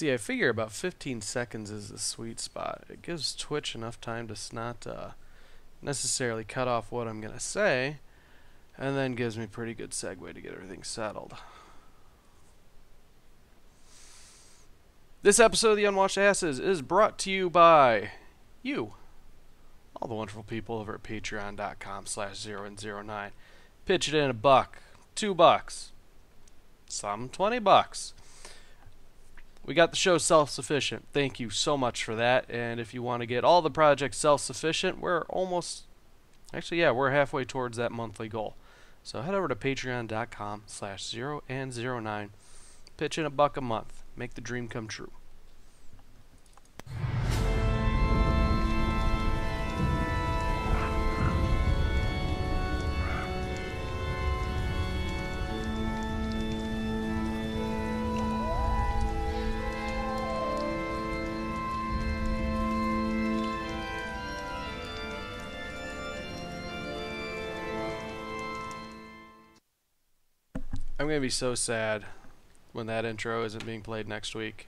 See, I figure about 15 seconds is the sweet spot. It gives Twitch enough time to not necessarily cut off what I'm going to say, and then gives me pretty good segue to get everything settled. This episode of the Unwashed Asses is brought to you by you, all the wonderful people over at patreon.com/0and09. Pitch it in $1, $2, some $20. We got the show self-sufficient. Thank you so much for that. And if you want to get all the projects self-sufficient, we're halfway towards that monthly goal. So head over to patreon.com/0and09. Pitch in $1 a month. Make the dream come true. I'm going to be so sad when that intro isn't being played next week.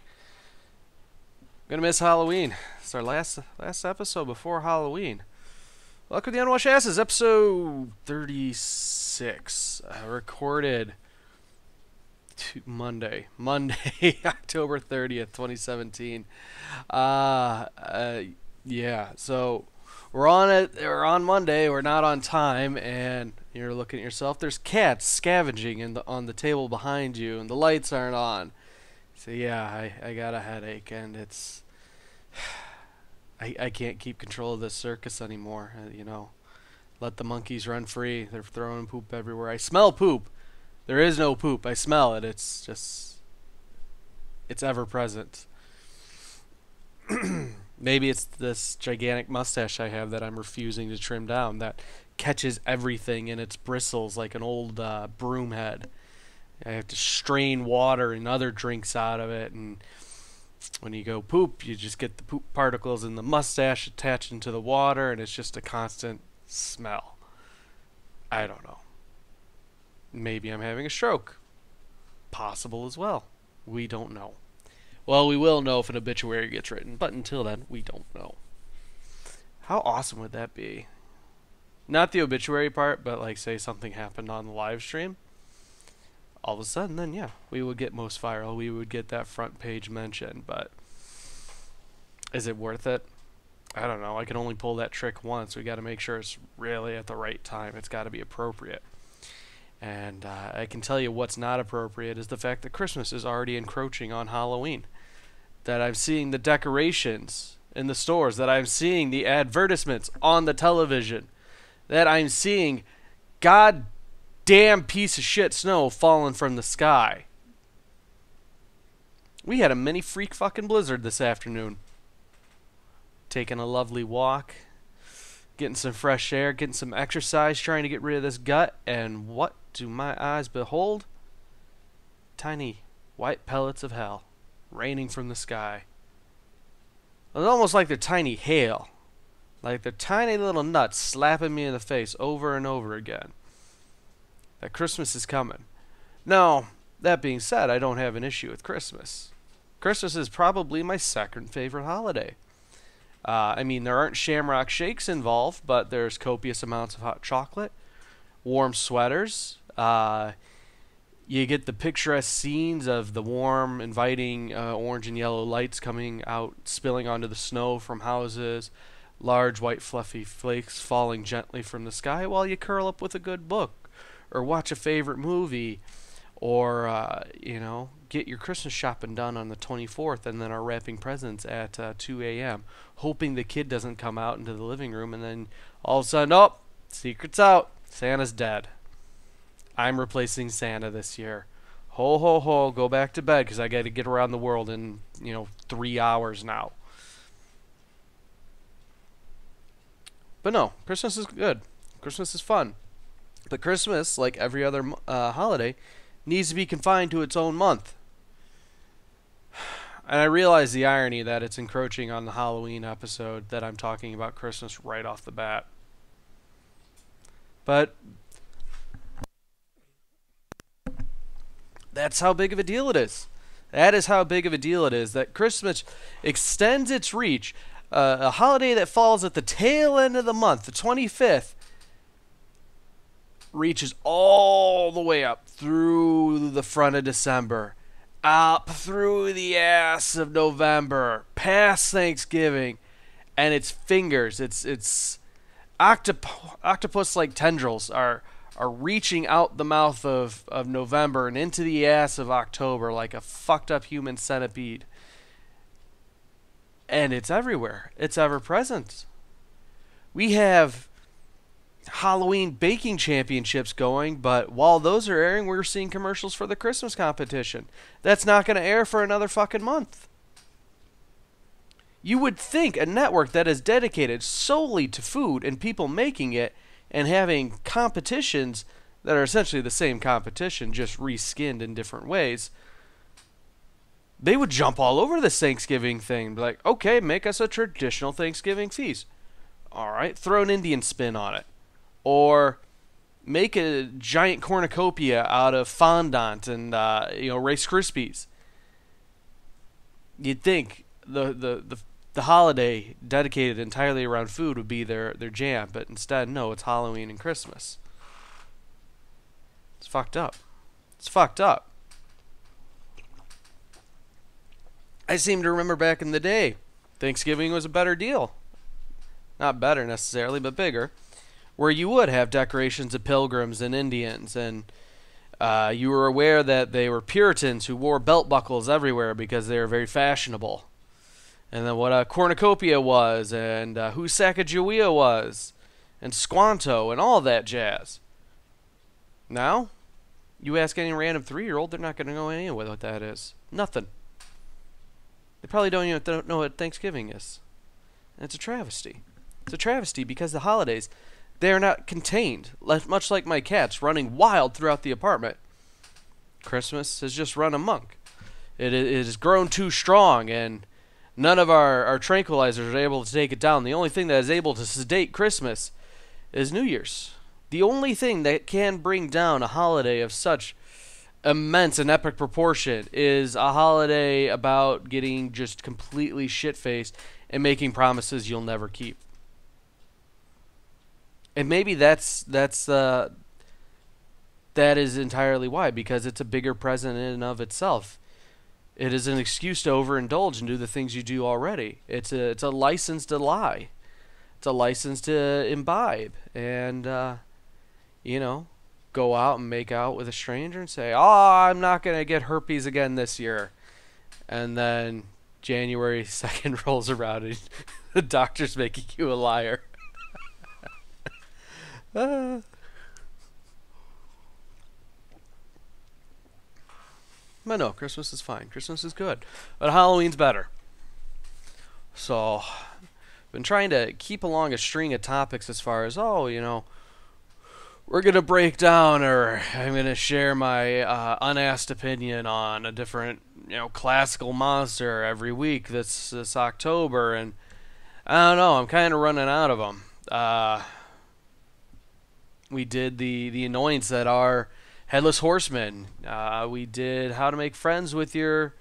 I'm going to miss Halloween. It's our last episode before Halloween. Welcome to the Unwashed Asses, episode 36. Recorded Monday, October 30th, 2017. Yeah, so we're on it. We're on Monday. We're not on time, and you're looking at yourself. There's cats scavenging on the table behind you, and the lights aren't on. So yeah, I got a headache, and it's I can't keep control of this circus anymore. Let the monkeys run free. They're throwing poop everywhere. I smell poop. There is no poop. I smell it. It's ever present. Maybe it's this gigantic mustache I have that I'm refusing to trim down that catches everything in its bristles like an old broom head. I have to strain water and other drinks out of it, and when you go poop, you just get the poop particles in the mustache attaching to the water, and it's just a constant smell. I don't know. Maybe I'm having a stroke. Possible as well. We don't know. Well, we will know if an obituary gets written, but until then, we don't know. How awesome would that be? Not the obituary part, but like say something happened on the live stream. All of a sudden, then yeah, we would get most viral. We would get that front page mention, but is it worth it? I don't know. I can only pull that trick once. We got to make sure it's really at the right time. It's got to be appropriate. And I can tell you what's not appropriate is the fact that Christmas is already encroaching on Halloween. That I'm seeing the decorations in the stores. That I'm seeing the advertisements on the television. That I'm seeing goddamn piece of shit snow falling from the sky. We had a mini freak fucking blizzard this afternoon. Taking a lovely walk. Getting some fresh air. Getting some exercise. Trying to get rid of this gut. And what do my eyes behold? Tiny white pellets of hell raining from the sky. It's almost like they're tiny hail. Like they're tiny little nuts slapping me in the face over and over again. That Christmas is coming. Now, that being said, I don't have an issue with Christmas. Christmas is probably my second favorite holiday. I mean, there aren't shamrock shakes involved, but there's copious amounts of hot chocolate, warm sweaters. You get the picturesque scenes of the warm, inviting orange and yellow lights coming out, spilling onto the snow from houses, large white fluffy flakes falling gently from the sky while you curl up with a good book, or watch a favorite movie, or, get your Christmas shopping done on the 24th and then are wrapping presents at 2 a.m., hoping the kid doesn't come out into the living room, and then all of a sudden, oh, secret's out, Santa's dead. I'm replacing Santa this year. Ho, ho, ho, go back to bed because I got to get around the world in, 3 hours now. But no, Christmas is good. Christmas is fun. But Christmas, like every other holiday, needs to be confined to its own month. And I realize the irony that it's encroaching on the Halloween episode that I'm talking about Christmas right off the bat. But that's how big of a deal it is. That is how big of a deal it is that Christmas extends its reach. A holiday that falls at the tail end of the month, the 25th, reaches all the way up through the front of December, up through the ass of November, past Thanksgiving, and its fingers, its octopus-like tendrils are reaching out the mouth of November and into the ass of October like a fucked up human centipede. And it's everywhere. It's ever present. We have Halloween baking championships going, but while those are airing, we're seeing commercials for the Christmas competition. That's not going to air for another fucking month. You would think a network that is dedicated solely to food and people making it and having competitions that are essentially the same competition, just reskinned in different ways, they would jump all over this Thanksgiving thing. Be like, okay, make us a traditional Thanksgiving feast. All right, throw an Indian spin on it. Or make a giant cornucopia out of fondant and Rice Krispies. You'd think the holiday dedicated entirely around food would be their jam, but instead, no, it's Halloween and Christmas. It's fucked up. It's fucked up. I seem to remember back in the day, Thanksgiving was a better deal. Not better necessarily, but bigger. Where you would have decorations of pilgrims and Indians, and you were aware that they were Puritans who wore belt buckles everywhere because they were very fashionable. And then what a cornucopia was, and who Sacagawea was, and Squanto, and all that jazz. Now, you ask any random 3-year-old, they're not going to know any of what that is. Nothing. They probably don't even know what Thanksgiving is. And it's a travesty. It's a travesty because the holidays, they are not contained, much like my cats running wild throughout the apartment. Christmas has just run amok. It has grown too strong, and none of our tranquilizers are able to take it down. The only thing that is able to sedate Christmas is New Year's. The only thing that can bring down a holiday of such immense and epic proportion is a holiday about getting just completely shit-faced and making promises you'll never keep. And maybe that is entirely why, because it's a bigger present in and of itself. It is an excuse to overindulge and do the things you do already. It's a license to lie. It's a license to imbibe and go out and make out with a stranger and say, "Oh, I'm not gonna get herpes again this year," and then January 2nd rolls around and the doctor's making you a liar. But no, Christmas is fine. Christmas is good. But Halloween's better. So, I've been trying to keep along a string of topics as far as, we're going to break down, or I'm going to share my unasked opinion on a different, classical monster every week this October. And I don't know, I'm kind of running out of them. We did the annoyance that are Headless Horseman. We did how to make friends with your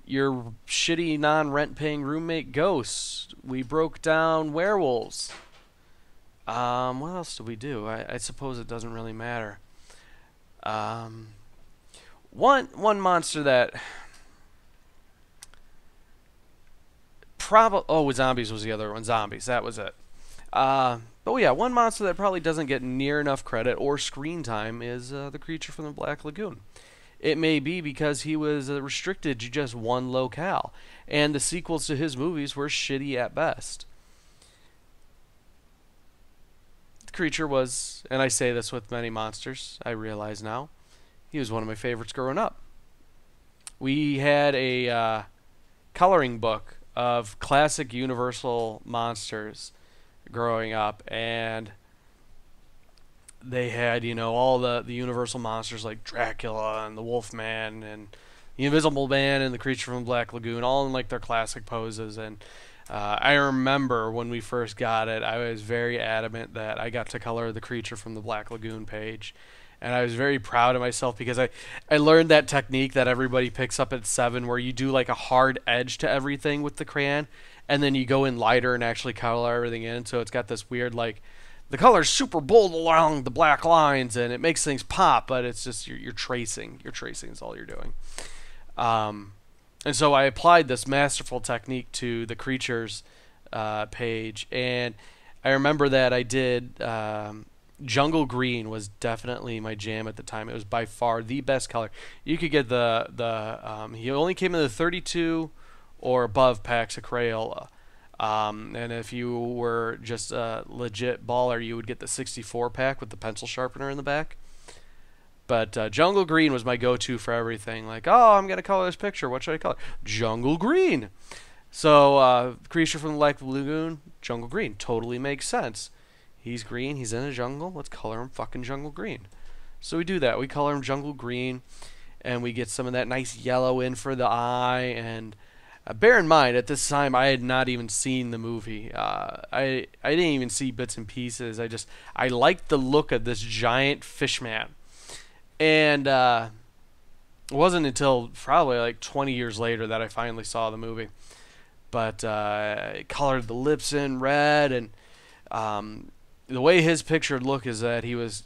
shitty non-rent paying roommate ghosts. We broke down werewolves. What else did we do? I suppose it doesn't really matter. One monster that probably zombies was the other one. Zombies, that was it. But yeah, one monster that probably doesn't get near enough credit or screen time is the creature from the Black Lagoon. It may be because he was restricted to just one locale, and the sequels to his movies were shitty at best. The creature was, and I say this with many monsters, I realize now, he was one of my favorites growing up. We had a coloring book of classic Universal monsters growing up, and they had all the Universal monsters like Dracula and the Wolfman and the Invisible Man and the Creature from Black Lagoon, all in like their classic poses. And I remember when we first got it, I was very adamant that I got to color the Creature from the Black Lagoon page, And I was very proud of myself because I learned that technique that everybody picks up at 7, where you do like a hard edge to everything with the crayon, and then you go in lighter and actually color everything in. So it's got this weird, like, the color's super bold along the black lines, and it makes things pop, but it's just you're tracing. You're tracing is all you're doing. And so I applied this masterful technique to the creatures page, and I remember that I did. Jungle green was definitely my jam at the time. It was by far the best color. You could get he only came in the 32 or above packs of Crayola. And if you were just a legit baller, you would get the 64 pack with the pencil sharpener in the back. But Jungle Green was my go-to for everything. Like, oh, I'm going to color this picture. What should I color? Jungle Green. So, creature from the Lake Lagoon, Jungle Green. Totally makes sense. He's green. He's in a jungle. Let's color him fucking Jungle Green. So we do that. We color him Jungle Green, and we get some of that nice yellow in for the eye. And bear in mind, at this time, I had not even seen the movie. I didn't even see bits and pieces. I liked the look of this giant fish man. And it wasn't until probably like 20 years later that I finally saw the movie. But it colored the lips in red, and the way his picture would look is that he was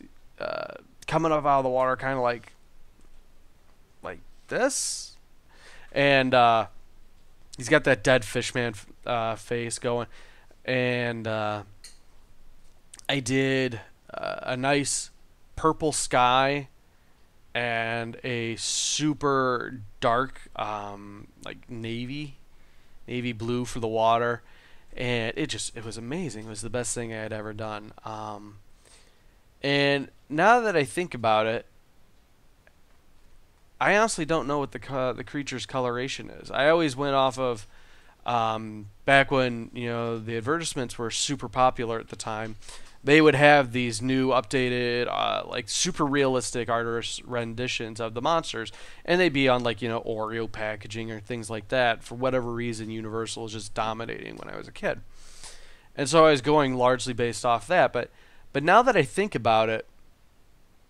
coming up out of the water kind of like this. And he's got that dead fishman face going. And I did a nice purple sky and a super dark like navy blue for the water. And it was amazing. It was the best thing I had ever done. And now that I think about it, I honestly don't know what the creature's coloration is. I always went off of back when the advertisements were super popular at the time. They would have these new updated like super realistic artist renditions of the monsters, and they'd be on like Oreo packaging or things like that. For whatever reason, Universal was just dominating when I was a kid, and so I was going largely based off that. But now that I think about it,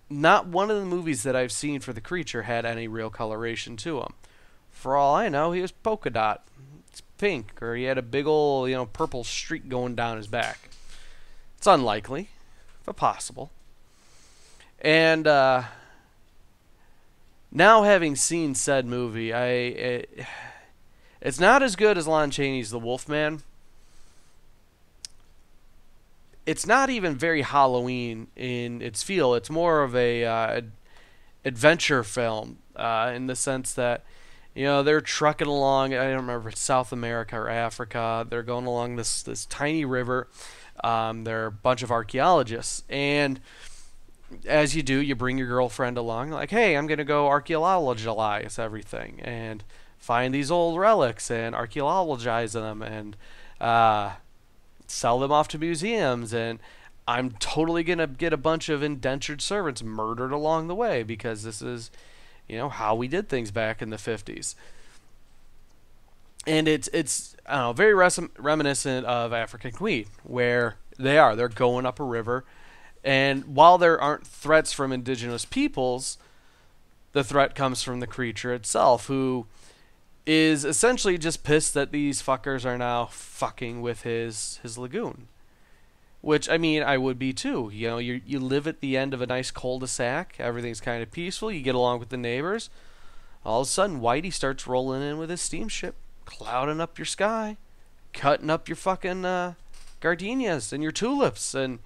not one of the movies that I've seen for the creature had any real coloration to him. For all I know, he was polka dot. It's pink, or he had a big old purple streak going down his back. It's unlikely, but possible. And now, having seen said movie, it's not as good as Lon Chaney's The Wolfman. It's not even very Halloween in its feel. It's more of a adventure film in the sense that they're trucking along. I don't remember if it's South America or Africa. They're going along this tiny river. They're a bunch of archaeologists, and as you do, you bring your girlfriend along, like, hey, I'm going to go archaeologize everything, and find these old relics, and archaeologize them, and sell them off to museums, and I'm totally going to get a bunch of indentured servants murdered along the way, because this is, how we did things back in the 50s. And it's I don't know, very reminiscent of African Queen, where they're going up a river, and while there aren't threats from indigenous peoples, the threat comes from the creature itself, who is essentially just pissed that these fuckers are now fucking with his lagoon. Which, I mean, I would be too. You live at the end of a nice cul-de-sac, everything's kind of peaceful, you get along with the neighbors. All of a sudden, Whitey starts rolling in with his steamship, clouding up your sky, cutting up your fucking gardenias and your tulips, and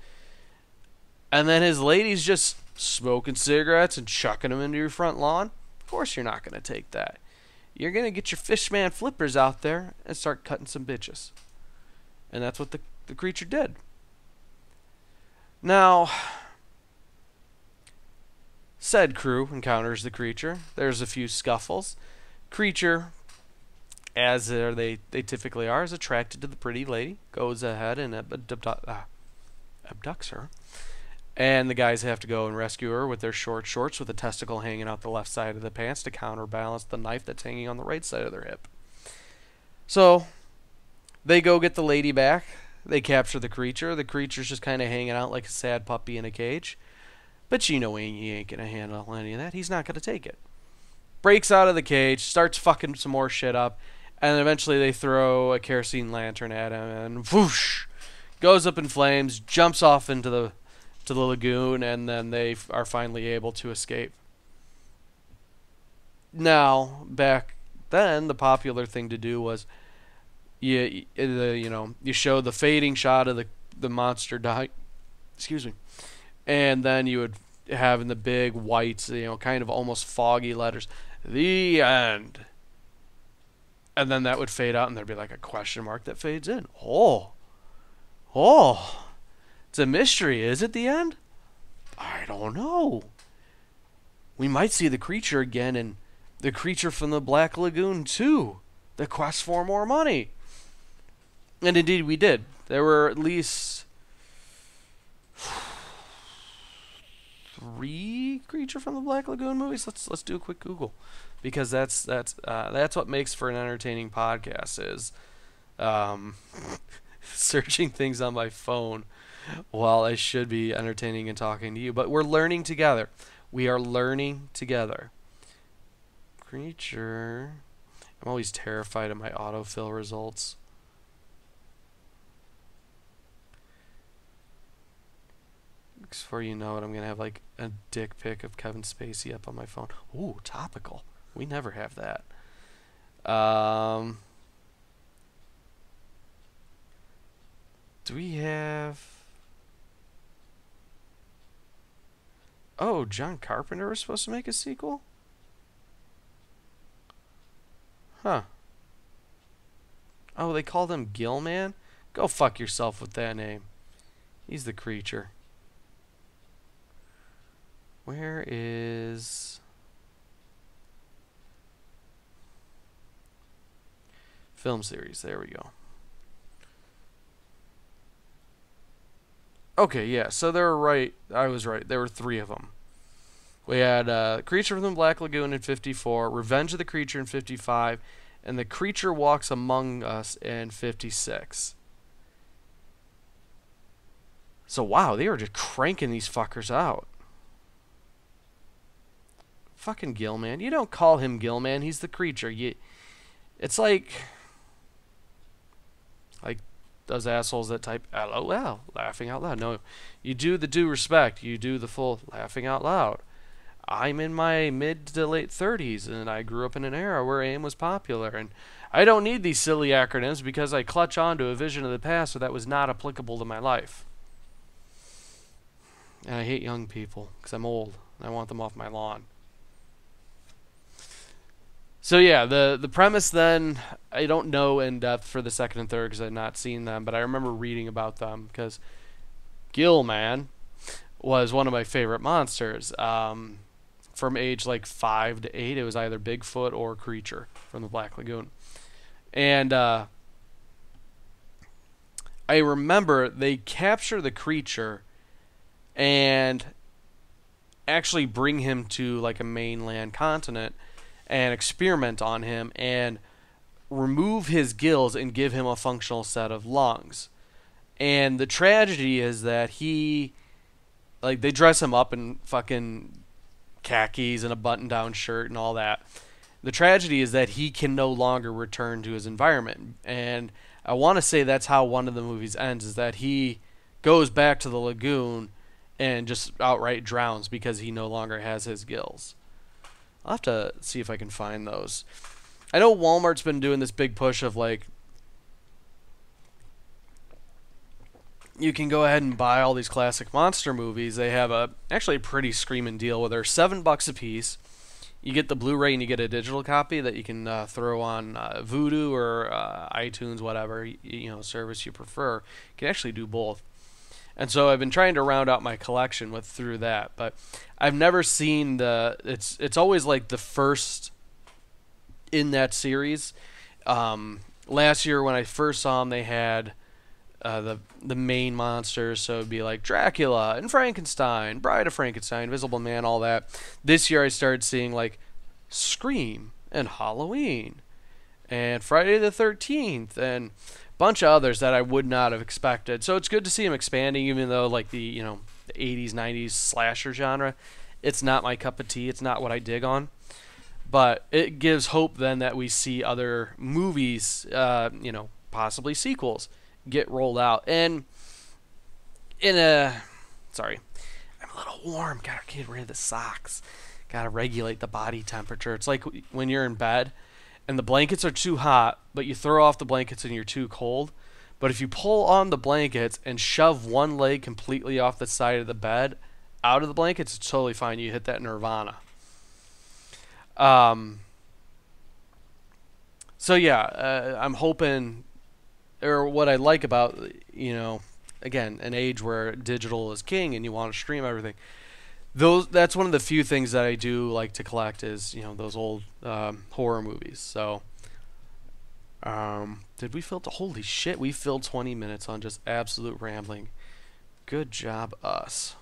then his lady's just smoking cigarettes and chucking them into your front lawn. Of course you're not going to take that. You're going to get your fishman flippers out there and start cutting some bitches. And that's what the creature did. Now, said crew encounters the creature. There's a few scuffles. Creature, as they typically are, is attracted to the pretty lady, goes ahead and abducts her. And the guys have to go and rescue her with their short shorts with a testicle hanging out the left side of the pants to counterbalance the knife that's hanging on the right side of their hip. So, they go get the lady back. They capture the creature. The creature's just kind of hanging out like a sad puppy in a cage. But you know he ain't gonna handle any of that. He's not gonna take it. Breaks out of the cage, starts fucking some more shit up, and eventually they throw a kerosene lantern at him, and whoosh, goes up in flames, jumps off into the lagoon, and then they are finally able to escape. Now, back then, the popular thing to do was you show the fading shot of the monster die. Excuse me, and then you would have in the big white, kind of almost foggy letters, "The end." And then that would fade out, and there'd be like a question mark that fades in. Oh, it's a mystery. Is it the end? I don't know. We might see the creature again, and the creature from the Black Lagoon too. The quest for more money. And indeed we did. There were at least 3 Creature from the Black Lagoon movies. Let's do a quick Google, because that's what makes for an entertaining podcast, is searching things on my phone while I should be entertaining and talking to you. But we're learning together. We are learning together. Creature. I'm always terrified of my autofill results. Before you know it, I'm going to have like a dick pic of Kevin Spacey up on my phone. Ooh, topical. We never have that. Do we have... Oh, John Carpenter was supposed to make a sequel? Huh. Oh, they called him Gillman? Go fuck yourself with that name. He's the creature. Where is... Film series. There we go. Okay, yeah, so they were right. I was right. There were 3 of them. We had Creature from the Black Lagoon in 54, Revenge of the Creature in 55, and The Creature Walks Among Us in 56. So, wow, they were just cranking these fuckers out. Fucking Gillman. You don't call him Gillman. He's the creature. It's like those assholes that type LOL, laughing out loud. No, you do the due respect. You do the full laughing out loud. I'm in my mid to late 30s, and I grew up in an era where AIM was popular, and I don't need these silly acronyms because I clutch onto a vision of the past that was not applicable to my life. And I hate young people because I'm old, and I want them off my lawn. So yeah, the premise then, I don't know in depth for the second and third because I've not seen them, but I remember reading about them because Gillman was one of my favorite monsters. From age like 5 to 8, it was either Bigfoot or Creature from the Black Lagoon. And I remember they capture the creature and actually bring him to like a mainland continent and experiment on him and remove his gills and give him a functional set of lungs. And the tragedy is that they dress him up in fucking khakis and a button-down shirt and all that. The tragedy is that he can no longer return to his environment. And I want to say that's how one of the movies ends, is that he goes back to the lagoon and just outright drowns because he no longer has his gills. I'll have to see if I can find those. I know Walmart's been doing this big push of like, you can go ahead and buy all these classic monster movies. They have actually a pretty screaming deal where they're $7 a piece. You get the Blu-ray and you get a digital copy that you can throw on Vudu or iTunes, whatever service you prefer. You can actually do both. And so I've been trying to round out my collection through that, but I've never seen it's always like the first in that series. Last year when I first saw them, they had the main monsters, so it'd be like Dracula and Frankenstein, Bride of Frankenstein, Invisible Man, all that. This year I started seeing like Scream and Halloween and Friday the 13th and bunch of others that I would not have expected. So it's good to see him expanding, even though like the the 80s, 90s slasher genre. It's not my cup of tea. It's not what I dig on. But it gives hope then that we see other movies, possibly sequels, get rolled out. And in a, sorry, I'm a little warm. Gotta get rid of the socks. Gotta regulate the body temperature. It's like when you're in bed and the blankets are too hot, but you throw off the blankets and you're too cold. But if you pull on the blankets and shove one leg completely off the side of the bed, out of the blankets, it's totally fine. You hit that nirvana. So yeah, I'm hoping, or what I like about, again, an age where digital is king and you want to stream everything. That's one of the few things that I do like to collect is, those old horror movies. So, did we fill? Holy shit, we filled 20 minutes on just absolute rambling. Good job, us.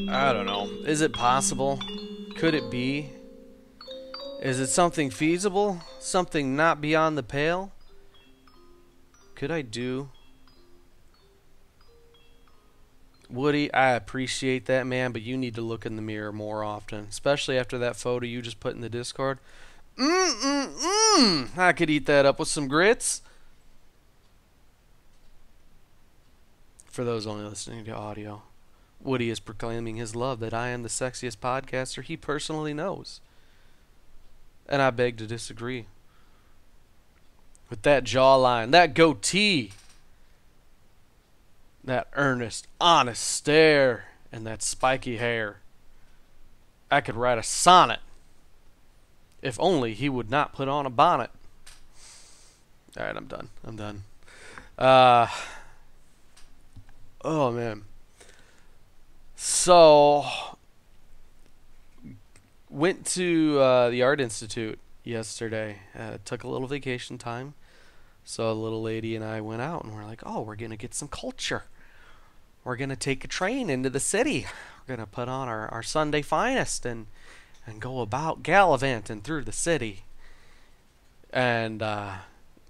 I don't know. Is it possible? Could it be? Is it something feasible? Something not beyond the pale? Could I do? Woody, I appreciate that, man, but you need to look in the mirror more often. Especially after that photo you just put in the Discord. I could eat that up with some grits. For those only listening to audio, Woody is proclaiming his love that I am the sexiest podcaster he personally knows. And I beg to disagree. With that jawline, that goatee, that earnest, honest stare, and that spiky hair, I could write a sonnet. If only he would not put on a bonnet. Alright, I'm done. Oh, man. So, went to the Art Institute yesterday. Took a little vacation time. So a little lady and I went out and we're like, oh, we're going to get some culture. We're going to take a train into the city. We're going to put on our Sunday finest and go about gallivanting through the city. And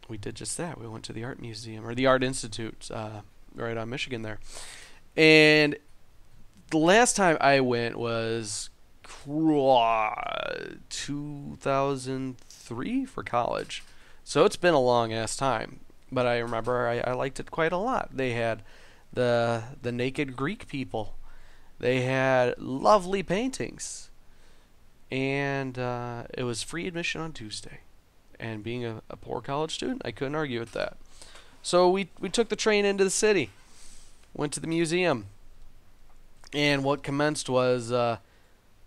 we did just that. We went to the art museum, or the Art Institute, right on Michigan there. And the last time I went was 2003 for college. So it's been a long ass time. But I remember I liked it quite a lot. They had the naked Greek people. They had lovely paintings. And it was free admission on Tuesday. And being a poor college student, I couldn't argue with that. So we took the train into the city. Went to the museum. And what commenced was a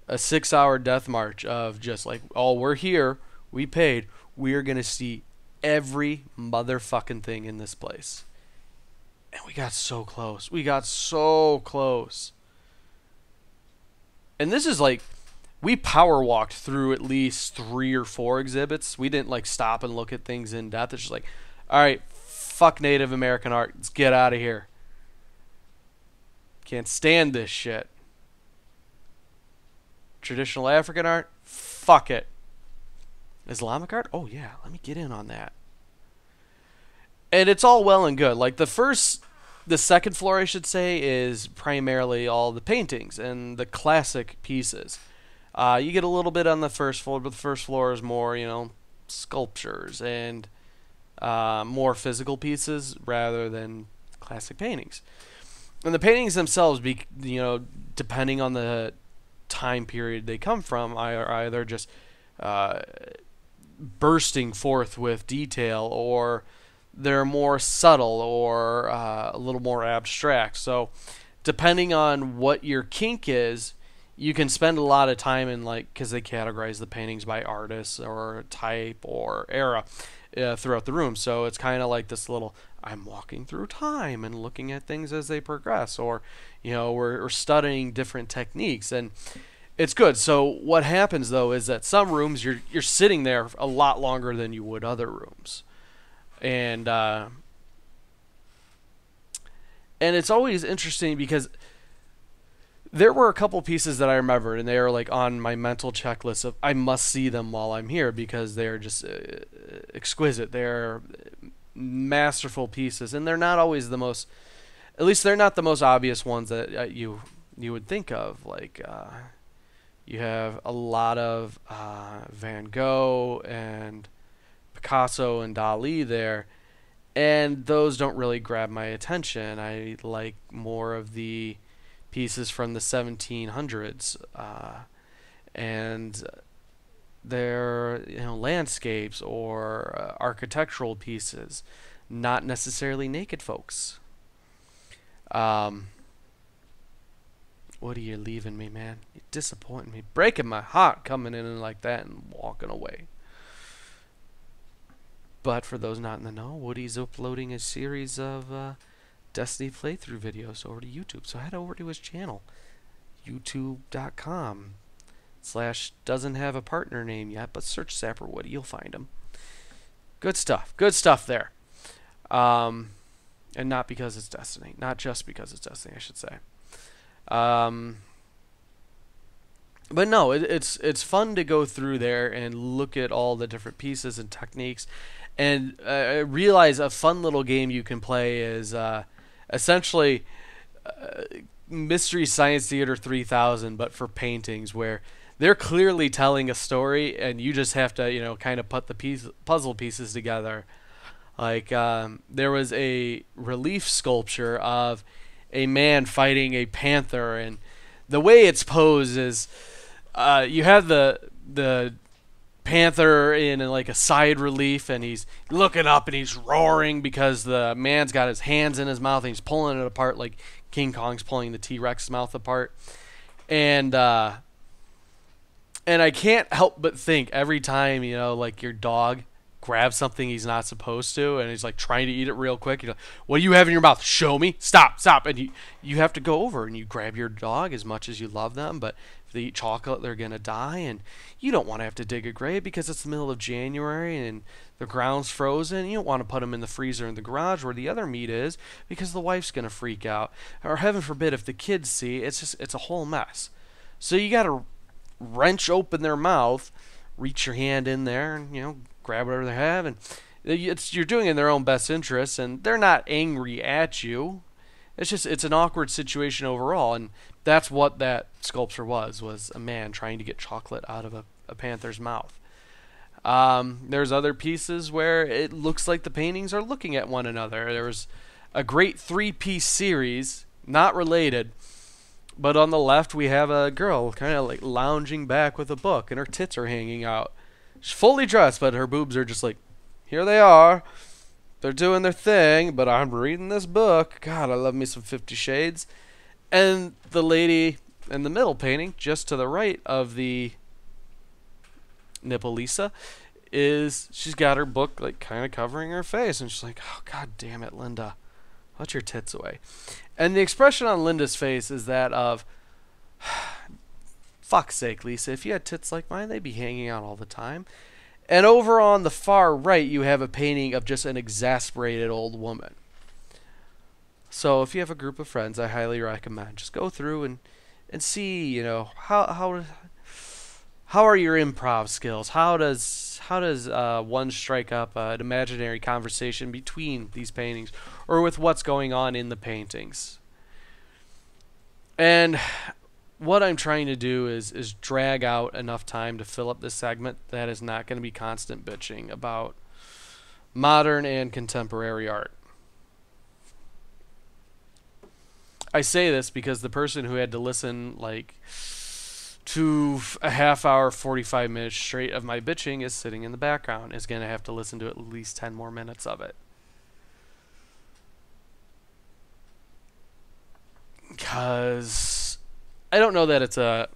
6-hour death march of just like, oh, we're here. We paid. We're going to see every motherfucking thing in this place. And we got so close. And this is like, we power walked through at least 3 or 4 exhibits. We didn't like stop and look at things in depth. It's just like, all right, fuck Native American art. Let's get out of here. Can't stand this shit. Traditional African art? Fuck it. Islamic art? Oh yeah, let me get in on that. And it's all well and good. Like the second floor, I should say, is primarily all the paintings and the classic pieces. You get a little bit on the first floor, but the first floor is more, sculptures and more physical pieces rather than classic paintings. And the paintings themselves, depending on the time period they come from, are either just bursting forth with detail, or they're more subtle, or a little more abstract. So, depending on what your kink is, you can spend a lot of time in, because they categorize the paintings by artists or type or era throughout the room. So it's kind of like this little, I'm walking through time and looking at things as they progress, or we're studying different techniques. And It's good. So what happens though is that some rooms you're sitting there a lot longer than you would other rooms, and and it's always interesting because there were a couple pieces that I remembered, and they are like on my mental checklist of I must see them while I'm here because they're just exquisite. They're masterful pieces, and they're not always the most. At least they're not the most obvious ones that you would think of. Like you have a lot of Van Gogh and Picasso and Dali there, and those don't really grab my attention. I like more of the pieces from the 1700s, and they're landscapes or architectural pieces, not necessarily naked folks. Um, what are you leaving me, man? You're disappointing me, breaking my heart, coming in like that and walking away. But for those not in the know, Woody's uploading a series of Destiny playthrough videos over to YouTube. So head over to his channel, youtube.com/doesn't have a partner name yet, but search Sapper Woody, you'll find him. Good stuff. Good stuff there. And not because it's Destiny. Not just because it's Destiny, I should say. But no, it's fun to go through there and look at all the different pieces and techniques, and realize a fun little game you can play is essentially Mystery Science Theater 3000, but for paintings, where they're clearly telling a story, and you just have to kind of put the puzzle pieces together. Like there was a relief sculpture of a man fighting a panther, and the way it's posed is you have the panther in like a side relief, and he's looking up and he's roaring because the man's got his hands in his mouth and he's pulling it apart like King Kong's pulling the T-Rex mouth apart. And I can't help but think every time like your dog grabs something he's not supposed to, and he's like trying to eat it real quick. You're like, what do you have in your mouth? Show me. Stop. And you have to go over and you grab your dog as much as you love them, but if they eat chocolate, they're going to die, and you don't want to have to dig a grave because it's the middle of January and the ground's frozen. You don't want to put them in the freezer in the garage where the other meat is because the wife's going to freak out. Or heaven forbid if the kids see, it's a whole mess. So you got to wrench open their mouth, reach your hand in there, and grab whatever they have, and you're doing it in their own best interest, and they're not angry at you. It's an awkward situation overall, and that's what that sculpture was a man trying to get chocolate out of a panther's mouth. There's other pieces where it looks like the paintings are looking at one another. There was a great 3-piece series, not related, but on the left we have a girl kind of like lounging back with a book, and her tits are hanging out. She's fully dressed, but her boobs are just like, here they are. They're doing their thing, but I'm reading this book. God, I love me some 50 Shades. And the lady in the middle painting, just to the right of the nipple Lisa, she's got her book like kind of covering her face, and she's like, oh, God damn it, Linda. Put your tits away. And the expression on Linda's face is that of, fuck's sake, Lisa, if you had tits like mine, they'd be hanging out all the time. And over on the far right, you have a painting of just an exasperated old woman. So if you have a group of friends, I highly recommend just go through and see, how are your improv skills? How does one strike up an imaginary conversation between these paintings, or with what's going on in the paintings? And what I'm trying to do is drag out enough time to fill up this segment that is not going to be constant bitching about modern and contemporary art. I say this because the person who had to listen like to a half hour, 45 minutes straight of my bitching is sitting in the background, is going to have to listen to at least 10 more minutes of it. Because I don't know that it's a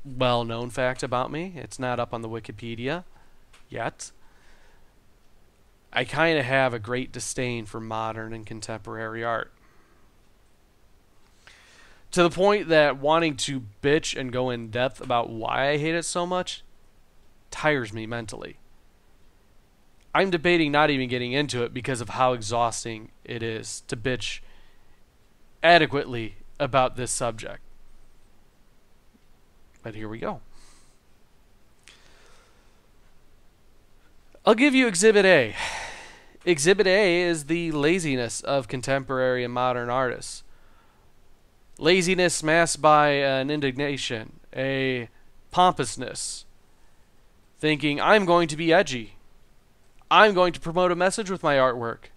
well-known fact about me. It's not up on the Wikipedia yet. I kind of have a great disdain for modern and contemporary art. To the point that wanting to bitch and go in depth about why I hate it so much tires me mentally. I'm debating not even getting into it because of how exhausting it is to bitch adequately about this subject. But here we go. I'll give you Exhibit A. Exhibit A is the laziness of contemporary and modern artists. Laziness masked by an indignation, a pompousness, thinking, I'm going to be edgy. I'm going to promote a message with my artwork,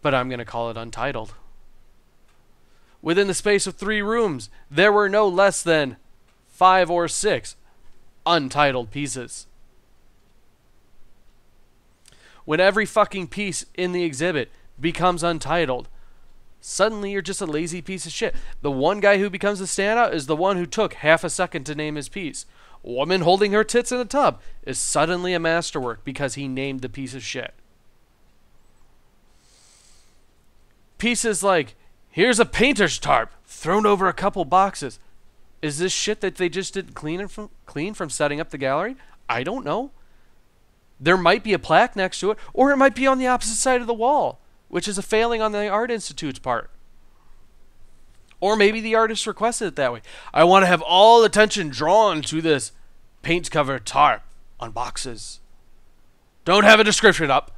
but I'm going to call it untitled. Within the space of 3 rooms, there were no less than 5 or 6 untitled pieces. When every fucking piece in the exhibit becomes untitled, suddenly you're just a lazy piece of shit. The one guy who becomes the standout is the one who took half a second to name his piece. Woman holding her tits in a tub is suddenly a masterwork because he named the piece of shit. Pieces like, here's a painter's tarp thrown over a couple boxes. Is this shit that they just didn't clean from setting up the gallery? I don't know. There might be a plaque next to it, or it might be on the opposite side of the wall, which is a failing on the Art Institute's part. Or maybe the artist requested it that way. I want to have all attention drawn to this paint-covered tarp on boxes. Don't have a description up.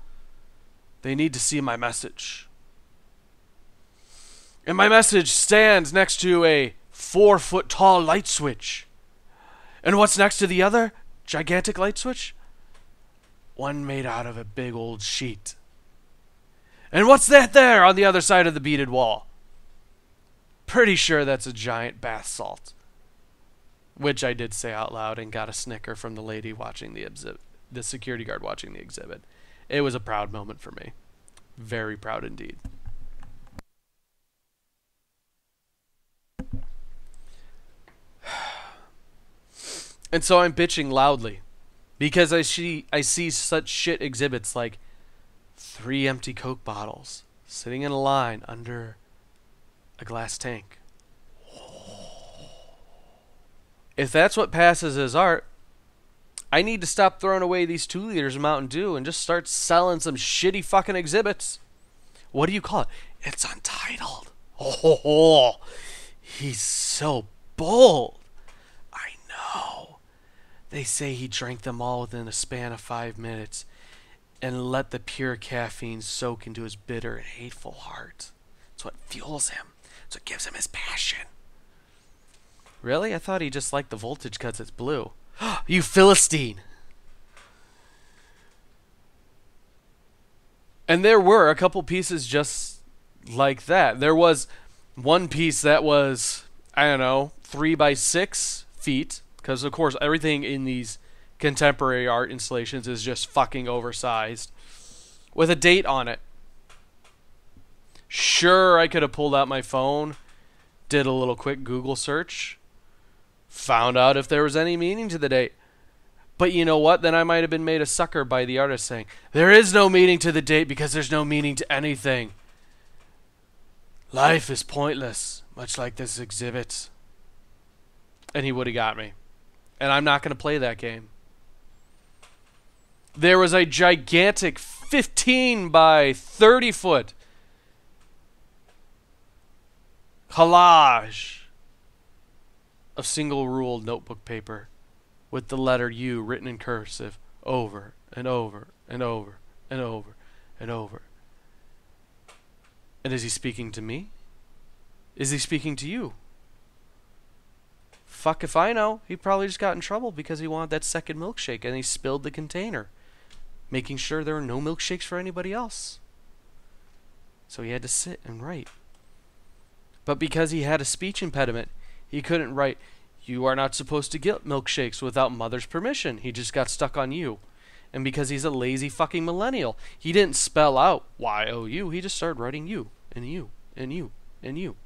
They need to see my message. And my message stands next to a 4-foot-tall light switch. And what's next to the other gigantic light switch? One made out of a big old sheet. And what's that there on the other side of the beaded wall? Pretty sure that's a giant bath salt. Which I did say out loud and got a snicker from the lady watching the security guard watching the exhibit. It was a proud moment for me. Very proud indeed. And so I'm bitching loudly because I see such shit exhibits like 3 empty Coke bottles sitting in a line under a glass tank. If that's what passes as art, I need to stop throwing away these 2 liters of Mountain Dew and just start selling some shitty fucking exhibits. What do you call it? It's untitled. Oh, he's so bold. I know. They say he drank them all within a span of 5 minutes and let the pure caffeine soak into his bitter and hateful heart. It's what fuels him. It's what gives him his passion. Really? I thought he just liked the voltage because it's blue. You Philistine! And there were a couple pieces just like that. There was one piece that was, I don't know, 3 by 6 feet. Because, of course, everything in these contemporary art installations is just fucking oversized. With a date on it. Sure, I could have pulled out my phone, did a little quick Google search, found out if there was any meaning to the date. But you know what? Then I might have been made a sucker by the artist saying, there is no meaning to the date because there's no meaning to anything. Life is pointless, much like this exhibit. And he would have got me. And I'm not going to play that game. There was a gigantic 15 by 30 foot collage of single-ruled notebook paper with the letter U written in cursive over and over and over and over and over. And is he speaking to me? Is he speaking to you? Fuck if I know. He probably just got in trouble because he wanted that second milkshake and he spilled the container, making sure there were no milkshakes for anybody else. So he had to sit and write. But because he had a speech impediment, he couldn't write, you are not supposed to get milkshakes without mother's permission. He just got stuck on you. And because he's a lazy fucking millennial, he didn't spell out Y-O-U. He just started writing you and you and you and you.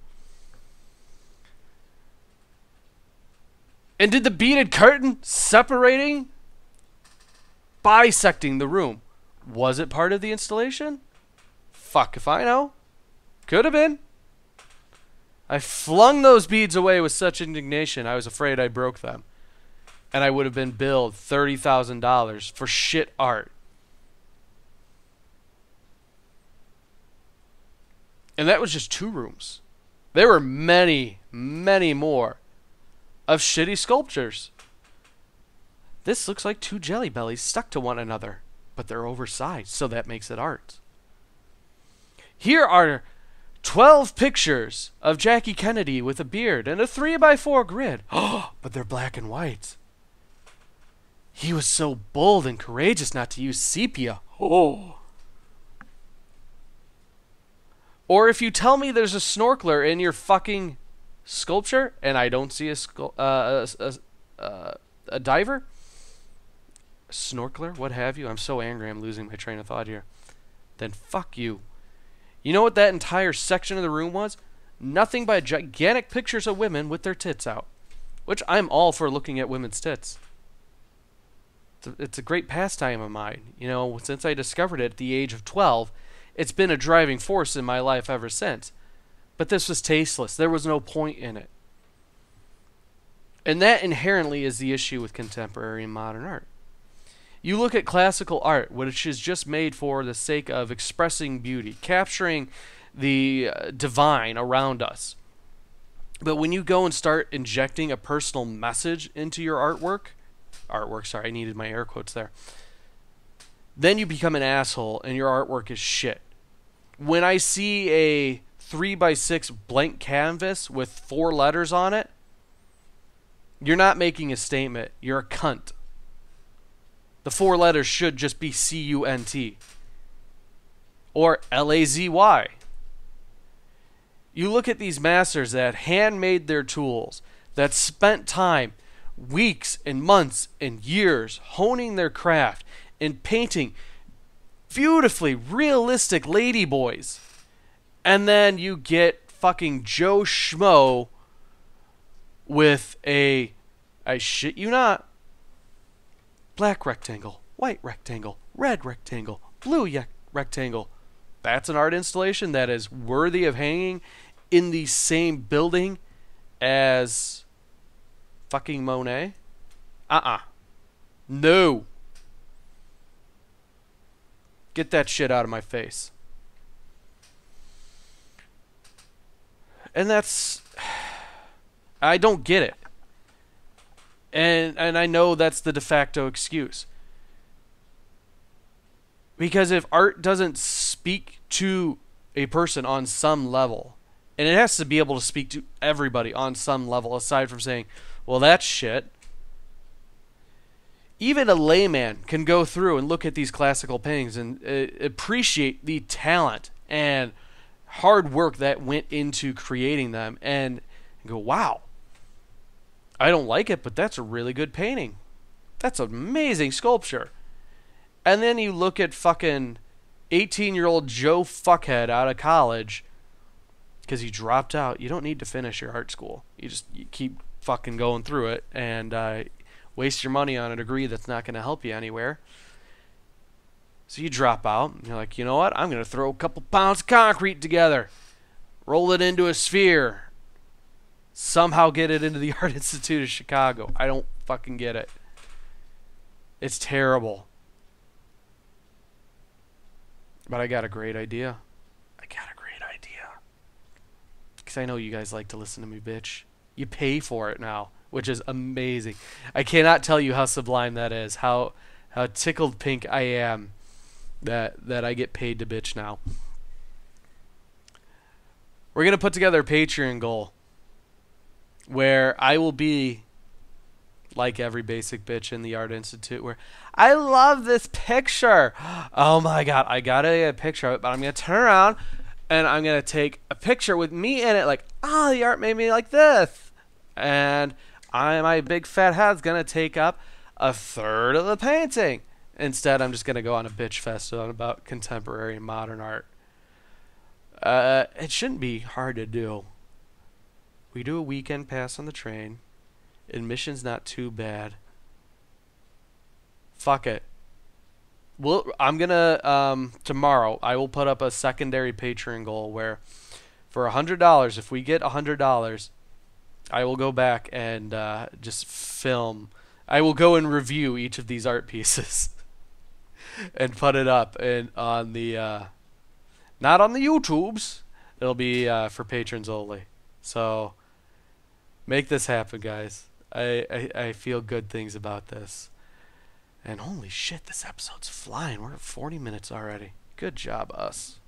And did the beaded curtain separating, bisecting the room, was it part of the installation? Fuck if I know. Could have been. I flung those beads away with such indignation, I was afraid I broke them. And I would have been billed $30,000 for shit art. And that was just 2 rooms. There were many, many more of shitty sculptures. This looks like 2 jelly bellies stuck to one another, but they're oversized, so that makes it art. Here are 12 pictures of Jackie Kennedy with a beard and a 3x4 grid. Oh, but they're black and white. He was so bold and courageous not to use sepia. Oh. Or if you tell me there's a snorkeler in your fucking sculpture and I don't see a diver, a snorkeler, what have you. I'm so angry I'm losing my train of thought here. Then fuck you. You know what that entire section of the room was? Nothing but gigantic pictures of women with their tits out. Which I'm all for looking at women's tits. It's a great pastime of mine. You know, since I discovered it at the age of 12, it's been a driving force in my life ever since. But this was tasteless. There was no point in it. And that inherently is the issue with contemporary and modern art. You look at classical art, which is just made for the sake of expressing beauty, capturing the divine around us. But when you go and start injecting a personal message into your artwork, sorry, I needed my air quotes there, then you become an asshole and your artwork is shit. When I see a 3x6 blank canvas with 4 letters on it, you're not making a statement. You're a cunt. The 4 letters should just be C-U-N-T. Or L-A-Z-Y. You look at these masters that handmade their tools, that spent time, weeks and months and years, honing their craft and painting beautifully realistic ladyboys. And then you get fucking Joe Schmo with I shit you not, black rectangle, white rectangle, red rectangle, blue rectangle. That's an art installation that is worthy of hanging in the same building as fucking Monet? No. Get that shit out of my face. And that's... I don't get it. And I know that's the de facto excuse. Because if art doesn't speak to a person on some level, and it has to be able to speak to everybody on some level, aside from saying, well, that's shit. Even a layman can go through and look at these classical paintings and appreciate the talent and hard work that went into creating them and go, wow, I don't like it, but that's a really good painting. That's amazing sculpture. And then you look at fucking 18-year-old Joe Fuckhead out of college because he dropped out. You don't need to finish your art school. You keep fucking going through it and waste your money on a degree that's not going to help you anywhere. So you drop out and you're like, you know what? I'm going to throw a couple pounds of concrete together, roll it into a sphere, somehow get it into the Art Institute of Chicago. I don't fucking get it. It's terrible. But I got a great idea. Because I know you guys like to listen to me, bitch. You pay for it now, which is amazing. I cannot tell you how sublime that is. How tickled pink I am that I get paid to bitch now. We're going to put together a Patreon goal where I will be like every basic bitch in the Art Institute where I love this picture. Oh my god, I gotta get a picture of it, but I'm gonna turn around and I'm gonna take a picture with me in it like, oh, the art made me like this. And my big fat head's gonna take up a third of the painting. Instead, I'm just gonna go on a bitch fest on about contemporary and modern art. It shouldn't be hard to do. We do a weekend pass on the train. Admission's not too bad. Fuck it. Well, I'm gonna tomorrow I will put up a secondary Patreon goal where For $100, if we get $100, I will go back and just film. I will go and review each of these art pieces and put it up and on the not on the YouTubes. It'll be for patrons only. So make this happen, guys. I feel good things about this. And holy shit, this episode's flying. We're at 40 minutes already. Good job, us.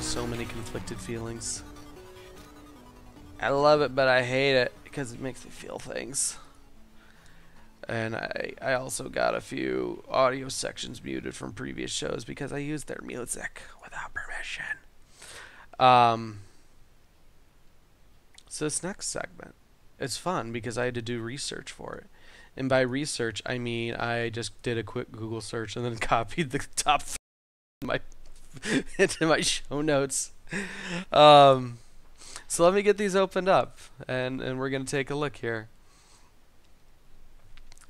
So many conflicted feelings. I love it, but I hate it because it makes me feel things. And I also got a few audio sections muted from previous shows because I used their music without permission. So this next segment, it's fun because I had to do research for it. And by research, I mean I just did a quick Google search and then copied the top my into my show notes. So let me get these opened up and we're gonna take a look here.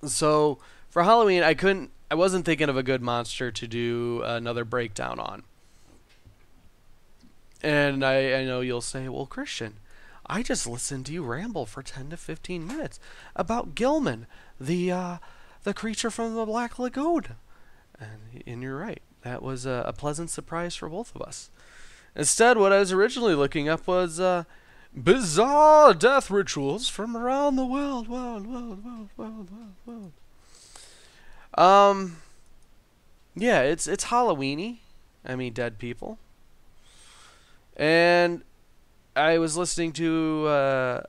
So for Halloween I wasn't thinking of a good monster to do another breakdown on. And I know you'll say, well, Christian, I just listened to you ramble for 10 to 15 minutes about Gilman, the creature from the Black Lagoon. And you're right. That was a pleasant surprise for both of us. Instead, what I was originally looking up was bizarre death rituals from around the world. Yeah, it's Halloweeny. I mean, dead people. And I was listening to a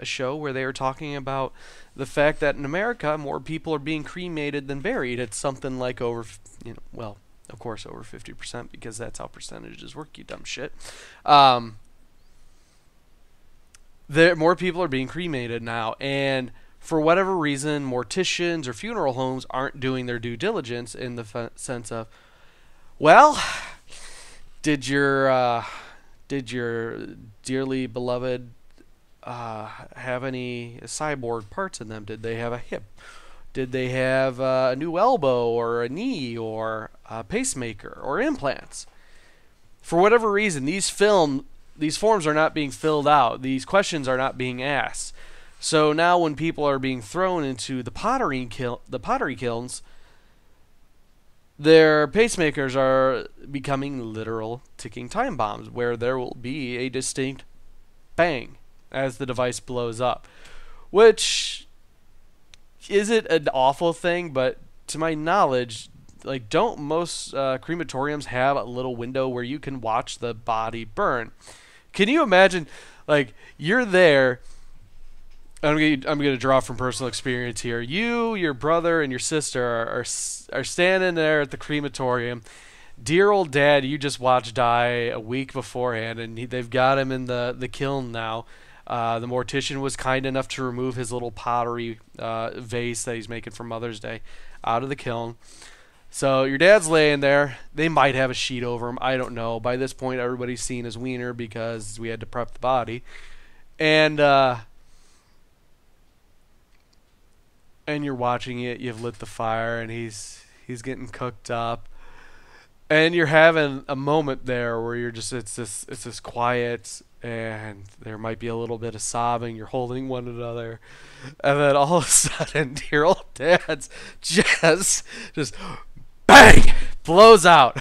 show where they were talking about the fact that in America more people are being cremated than buried. It's something like over, well, of course over 50% because that's how percentages work, you dumb shit. More people are being cremated now, and for whatever reason, morticians or funeral homes aren't doing their due diligence in the sense of, well, did your dearly beloved have any cyborg parts in them? Did they have a hip? Did they have a new elbow or a knee or a pacemaker or implants? For whatever reason, these forms are not being filled out. These questions are not being asked. So now when people are being thrown into the pottery kilns, their pacemakers are becoming literal ticking time bombs where there will be a distinct bang as the device blows up. Which isn't an awful thing, but to my knowledge, like, don't most crematoriums have a little window where you can watch the body burn? Can you imagine, like, you're there. I'm gonna draw from personal experience here. You, your brother, and your sister are standing there at the crematorium. Dear old dad, you just watched die a week beforehand, and they've got him in the kiln now. The mortician was kind enough to remove his little pottery vase that he's making for Mother's Day out of the kiln. So your dad's laying there. They might have a sheet over him. I don't know. By this point, everybody's seen his wiener because we had to prep the body. And you're watching it. You've lit the fire, and he's getting cooked up. And you're having a moment there where you're just it's this quiet, and there might be a little bit of sobbing. You're holding one another, and then all of a sudden, dear old dad's just bang blows out.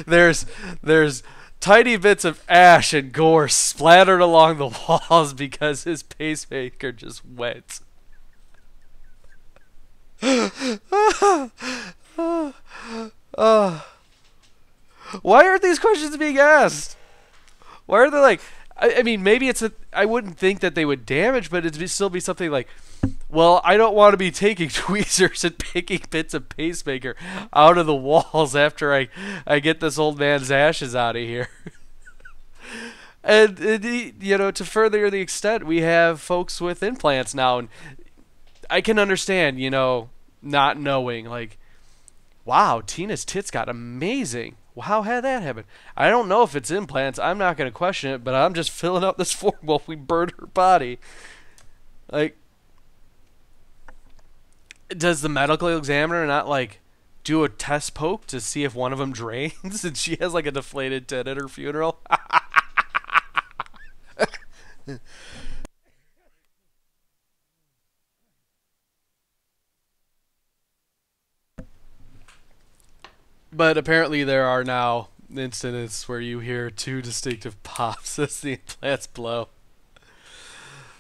There's tiny bits of ash and gore splattered along the walls because his pacemaker just went. Why aren't these questions being asked? Why are they like, I mean, maybe it's a. I wouldn't think that they would damage, but it'd still be something like, well, I don't want to be taking tweezers and picking bits of pacemaker out of the walls after I get this old man's ashes out of here. And you know, to further the extent, we have folks with implants now, and I can understand, you know, not knowing, like, wow, Tina's tits got amazing. Well, how had that happen? I don't know if it's implants. I'm not going to question it, but I'm just filling out this form while we burn her body. Like, does the medical examiner not, like, do a test poke to see if one of them drains and she has, like, a deflated tit at her funeral? But apparently there are now incidents where you hear two distinctive pops as the implants blow.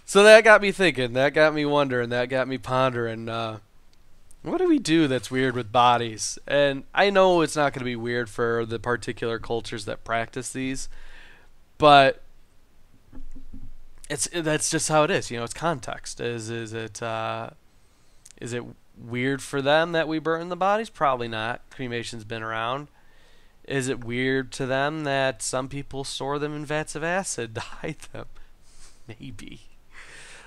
So that got me thinking. That got me wondering. That got me pondering. What do we do that's weird with bodies? And I know it's not going to be weird for the particular cultures that practice these, but that's just how it is. You know, it's context. Is it weird for them that we burn the bodies? Probably not. Cremation's been around. Is it weird to them that some people store them in vats of acid to hide them? Maybe.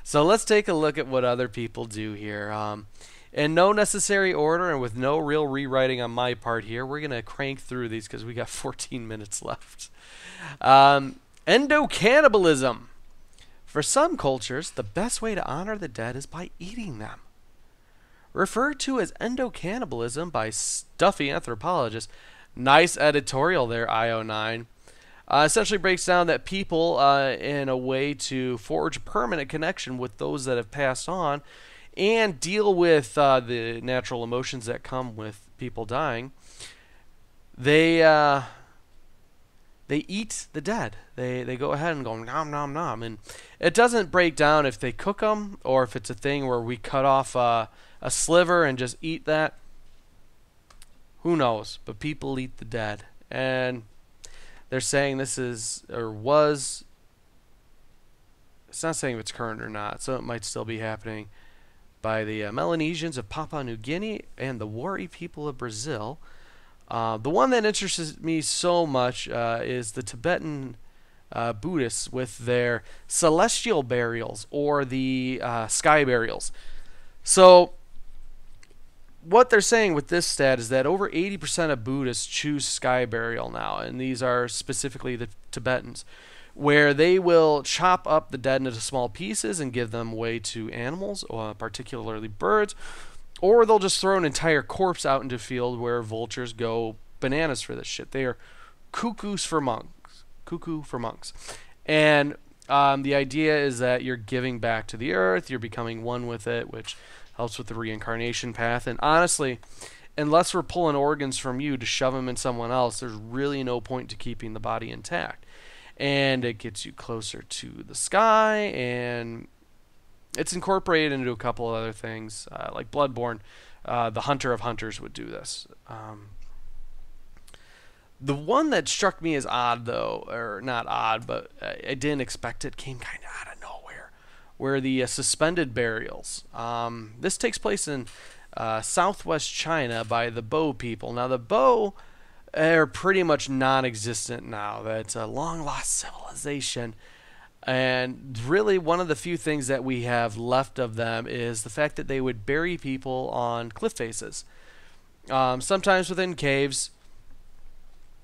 So let's take a look at what other people do here. In no necessary order and with no real rewriting on my part here, we're going to crank through these because we got 14 minutes left. Endocannibalism. For some cultures, the best way to honor the dead is by eating them. Referred to as endocannibalism by stuffy anthropologists. Nice editorial there, IO9. Essentially breaks down that people, in a way to forge a permanent connection with those that have passed on and deal with the natural emotions that come with people dying, they eat the dead. They go ahead and go nom nom nom, and it doesn't break down if they cook them or if it's a thing where we cut off a sliver and just eat that. Who knows? But people eat the dead, and they're saying this is or was. It's not saying if it's current or not, so it might still be happening by the Melanesians of Papua New Guinea and the Wari people of Brazil. The one that interests me so much is the Tibetan Buddhists with their celestial burials or the sky burials. So what they're saying with this stat is that over 80% of Buddhists choose sky burial now, and these are specifically the Tibetans, where they will chop up the dead into small pieces and give them away to animals, particularly birds, or they'll just throw an entire corpse out into a field where vultures go bananas for this shit. They are cuckoos for monks. Cuckoo for monks. And the idea is that you're giving back to the earth, you're becoming one with it, which helps with the reincarnation path. And honestly, unless we're pulling organs from you to shove them in someone else, there's really no point to keeping the body intact. And it gets you closer to the sky, and it's incorporated into a couple of other things, like Bloodborne. The Hunter of Hunters would do this. The one that struck me as odd, though, or not odd, but I didn't expect it, came kind of out of nowhere, were the suspended burials. This takes place in southwest China by the Bo people. Now, the Bo are pretty much non-existent now. That's a long-lost civilization. And really, one of the few things that we have left of them is the fact that they would bury people on cliff faces, sometimes within caves,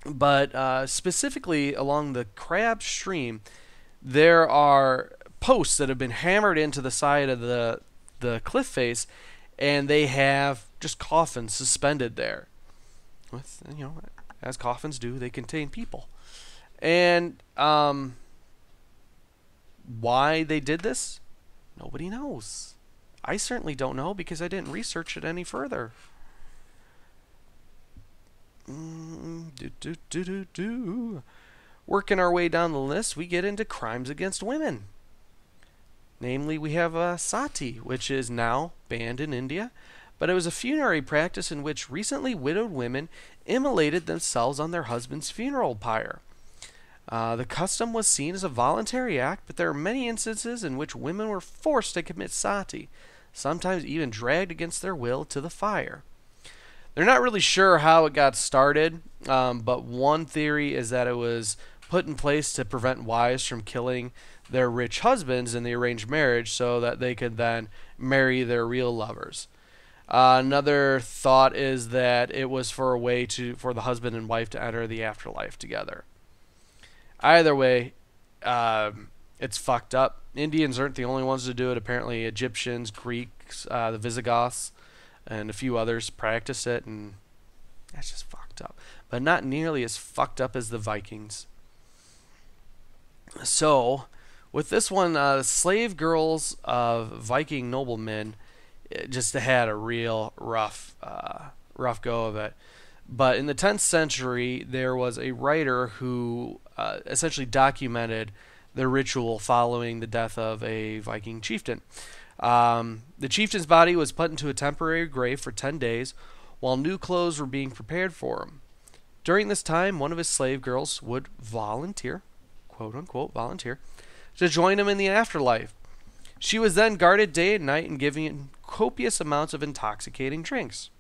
but specifically along the Crab Stream, there are posts that have been hammered into the side of the cliff face, and they have just coffins suspended there. With, you know, as coffins do, they contain people. And why they did this? Nobody knows. I certainly don't know because I didn't research it any further. Working our way down the list, we get into crimes against women. Namely, we have sati, which is now banned in India, but it was a funerary practice in which recently widowed women immolated themselves on their husband's funeral pyre. The custom was seen as a voluntary act, but there are many instances in which women were forced to commit sati, sometimes even dragged against their will to the fire. They're not really sure how it got started, but one theory is that it was put in place to prevent wives from killing their rich husbands in the arranged marriage so that they could then marry their real lovers. Another thought is that it was for a way for the husband and wife to enter the afterlife together. Either way, it's fucked up. Indians aren't the only ones to do it. Apparently, Egyptians, Greeks, the Visigoths, and a few others practice it, and that's just fucked up. But not nearly as fucked up as the Vikings. So, with this one, slave girls of Viking noblemen just had a real rough go of it. But in the 10th century, there was a writer who essentially documented the ritual following the death of a Viking chieftain. The chieftain's body was put into a temporary grave for 10 days while new clothes were being prepared for him. During this time, one of his slave girls would volunteer, quote unquote, volunteer, to join him in the afterlife. She was then guarded day and night and given copious amounts of intoxicating drinks.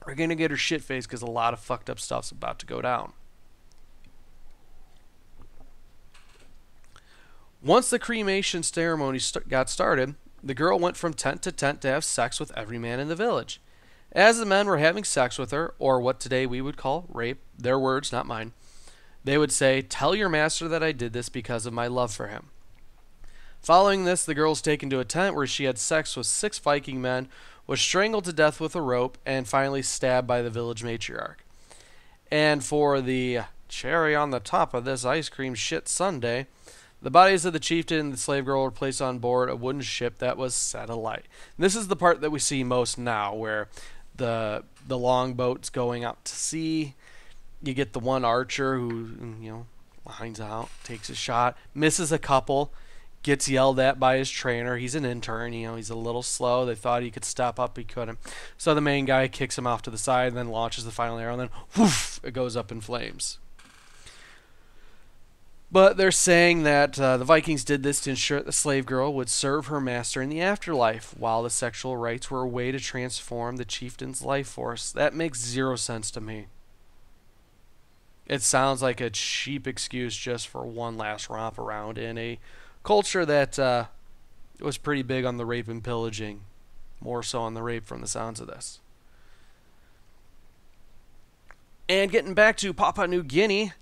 We're going to get her shit faced because a lot of fucked up stuff's about to go down. Once the cremation ceremony got started, the girl went from tent to tent to have sex with every man in the village. As the men were having sex with her, or what today we would call rape, their words, not mine, they would say, "Tell your master that I did this because of my love for him." Following this, the girl was taken to a tent where she had sex with 6 Viking men, was strangled to death with a rope, and finally stabbed by the village matriarch. And for the cherry on the top of this ice cream shit sundae, the bodies of the chieftain and the slave girl were placed on board a wooden ship that was set alight. This is the part that we see most now, where the longboat's going out to sea. You get the one archer who, lines out, takes a shot, misses a couple, gets yelled at by his trainer. He's an intern, he's a little slow. They thought he could step up, he couldn't. So the main guy kicks him off to the side and then launches the final arrow, and then whoosh, it goes up in flames. But they're saying that the Vikings did this to ensure that the slave girl would serve her master in the afterlife, while the sexual rites were a way to transform the chieftain's life force. That makes zero sense to me. It sounds like a cheap excuse just for one last romp around in a culture that was pretty big on the rape and pillaging. More so on the rape from the sounds of this. And getting back to Papua New Guinea,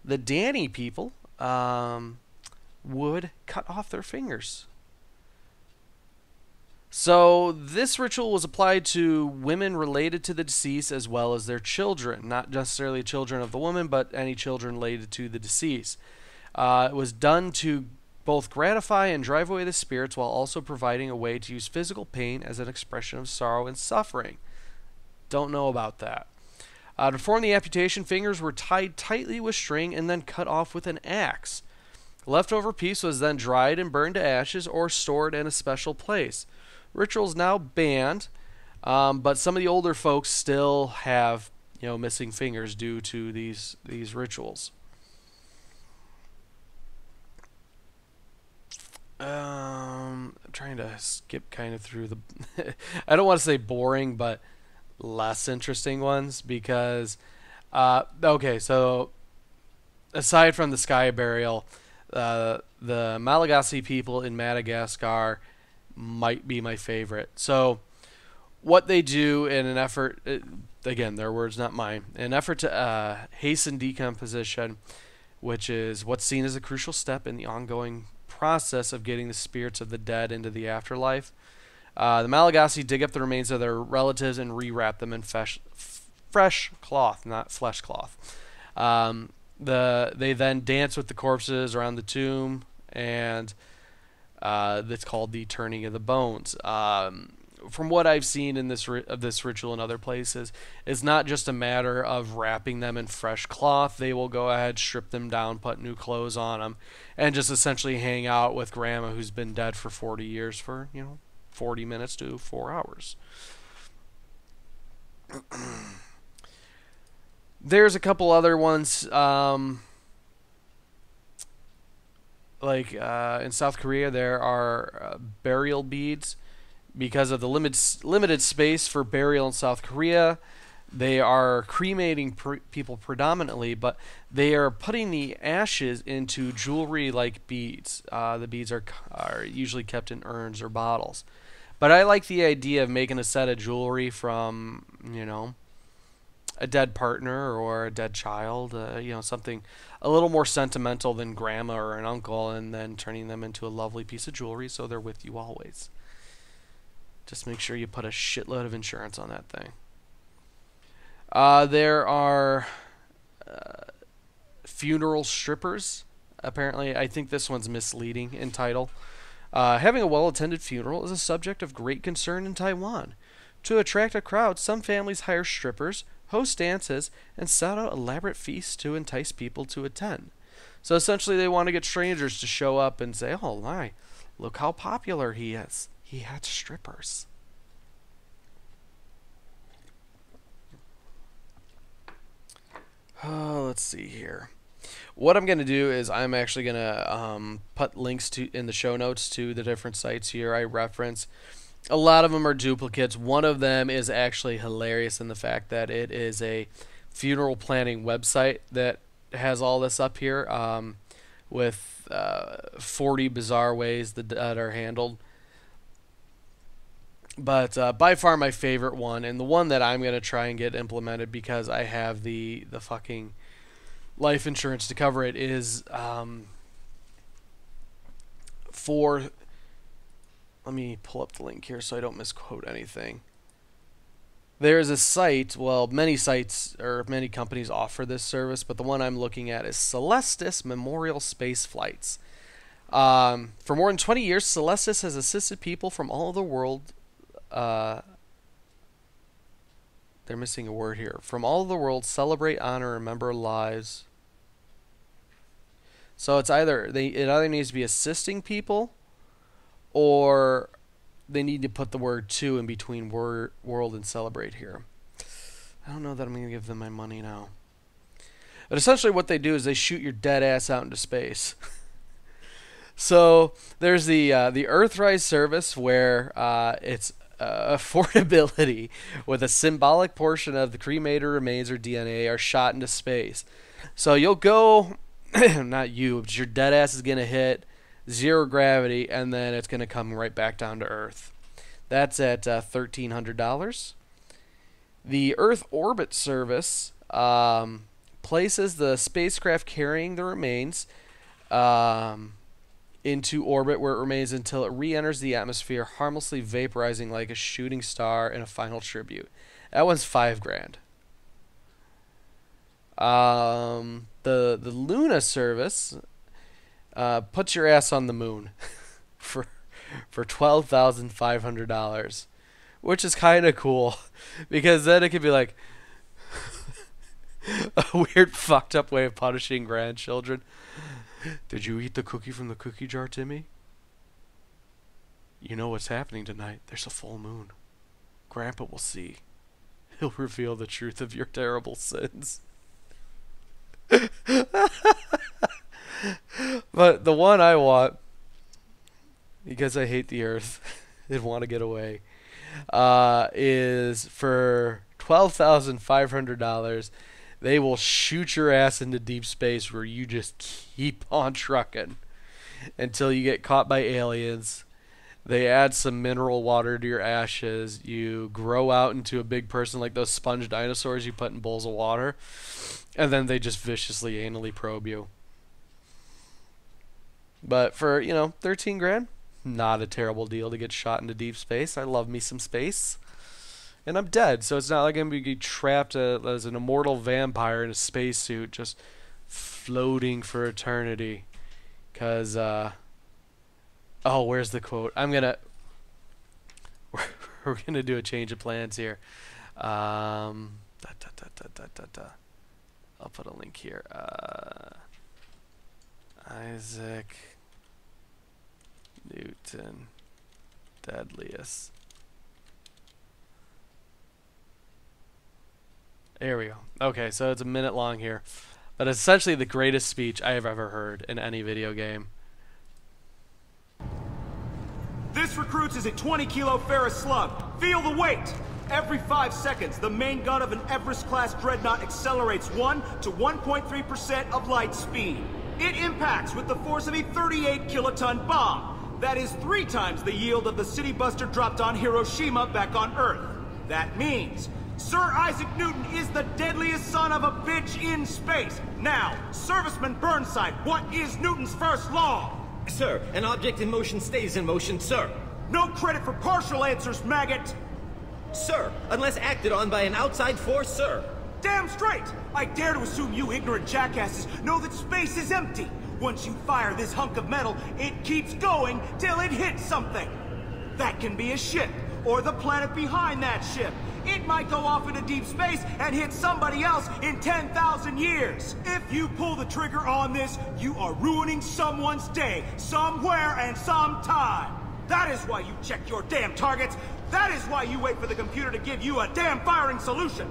the Dani people would cut off their fingers. So this ritual was applied to women related to the deceased as well as their children. Not necessarily children of the woman, but any children related to the deceased. It was done to both gratify and drive away the spirits while also providing a way to use physical pain as an expression of sorrow and suffering. Don't know about that. To perform the amputation, fingers were tied tightly with string and then cut off with an axe. The leftover piece was then dried and burned to ashes or stored in a special place. Rituals now banned, but some of the older folks still have, missing fingers due to these rituals. I'm trying to skip kind of through the I don't want to say boring, but less interesting ones because okay, so aside from the sky burial, the Malagasy people in Madagascar might be my favorite. So what they do in an effort, again, their words, not mine, in an effort to hasten decomposition, which is what's seen as a crucial step in the ongoing process of getting the spirits of the dead into the afterlife. The Malagasy dig up the remains of their relatives and rewrap them in fresh cloth, not flesh cloth. They then dance with the corpses around the tomb, and that's called the turning of the bones. From what I've seen in this ritual in other places, it's not just a matter of wrapping them in fresh cloth. They will go ahead, strip them down, put new clothes on them, and just essentially hang out with grandma who's been dead for 40 years for, 40 minutes to 4 hours. There's a couple other ones. like in South Korea, there are burial beads because of the limited space for burial in South Korea. They are cremating people predominantly, but they are putting the ashes into jewelry-like beads. The beads are usually kept in urns or bottles. But I like the idea of making a set of jewelry from, a dead partner or a dead child, something a little more sentimental than grandma or an uncle, and then turning them into a lovely piece of jewelry so they're with you always. Just make sure you put a shitload of insurance on that thing. There are funeral strippers. Apparently, I think this one's misleading in title. Having a well-attended funeral is a subject of great concern in Taiwan. To attract a crowd, some families hire strippers, host dances, and set out elaborate feasts to entice people to attend. So essentially, they want to get strangers to show up and say, "Oh my, look how popular he is. He had strippers." Let's see here. What I'm going to do is I'm actually going to put links in the show notes to the different sites here I reference. A lot of them are duplicates. One of them is actually hilarious in the fact that it is a funeral planning website that has all this up here with 40 bizarre ways that are handled. But by far my favorite one, and the one that I'm going to try and get implemented because I have the fucking life insurance to cover it, is for... Let me pull up the link here so I don't misquote anything. There is a site, well, many sites or many companies offer this service, but the one I'm looking at is Celestis Memorial Space Flights. For more than 20 years, Celestis has assisted people from all over the world. They're missing a word here. From all over the world, celebrate, honor, remember lives. So it either needs to be assisting people, or they need to put the word "to" in between world and celebrate here. I don't know that I'm going to give them my money now. But essentially what they do is they shoot your dead ass out into space. So there's the Earthrise service where it's affordability with a symbolic portion of the cremated remains or DNA are shot into space. So you'll go, not you, but your dead ass is going to hit zero gravity, and then it's going to come right back down to Earth. That's at $1,300. The Earth Orbit Service places the spacecraft carrying the remains into orbit, where it remains until it re-enters the atmosphere, harmlessly vaporizing like a shooting star in a final tribute. That one's $5,000. The Luna service puts your ass on the moon for $12,500, which is kind of cool because then it could be like a weird fucked up way of punishing grandchildren. Did you eat the cookie from the cookie jar, Timmy? You know what's happening tonight. There's a full moon. Grandpa will see. He'll reveal the truth of your terrible sins. But the one I want, because I hate the earth and want to get away, is for $12,500. They will shoot your ass into deep space where you just keep on trucking until you get caught by aliens. They add some mineral water to your ashes. You grow out into a big person like those sponge dinosaurs you put in bowls of water. And then they just viciously anally probe you. But for, $13,000, not a terrible deal to get shot into deep space. I love me some space. And I'm dead, so it's not like I'm going to be trapped as an immortal vampire in a spacesuit just floating for eternity. Because, where's the quote? We're going to do a change of plans here. I'll put a link here. Isaac Newton, deadliest. There we go. Okay, so it's a minute long here. But it's essentially the greatest speech I have ever heard in any video game. This recruits is a 20-kilo ferrous slug. Feel the weight! Every 5 seconds, the main gun of an Everest-class dreadnought accelerates 1 to 1.3% of light speed. It impacts with the force of a 38-kiloton bomb. That is 3 times the yield of the city buster dropped on Hiroshima back on Earth. That means Sir Isaac Newton is the deadliest son of a bitch in space. Now, Serviceman Burnside, what is Newton's first law? Sir, an object in motion stays in motion, sir. No credit for partial answers, maggot! Sir, unless acted on by an outside force, sir. Damn straight! I dare to assume you ignorant jackasses know that space is empty. Once you fire this hunk of metal, it keeps going till it hits something. That can be a ship, or the planet behind that ship. It might go off into deep space and hit somebody else in 10,000 years. If you pull the trigger on this, you are ruining someone's day, somewhere and sometime. That is why you check your damn targets. That is why you wait for the computer to give you a damn firing solution.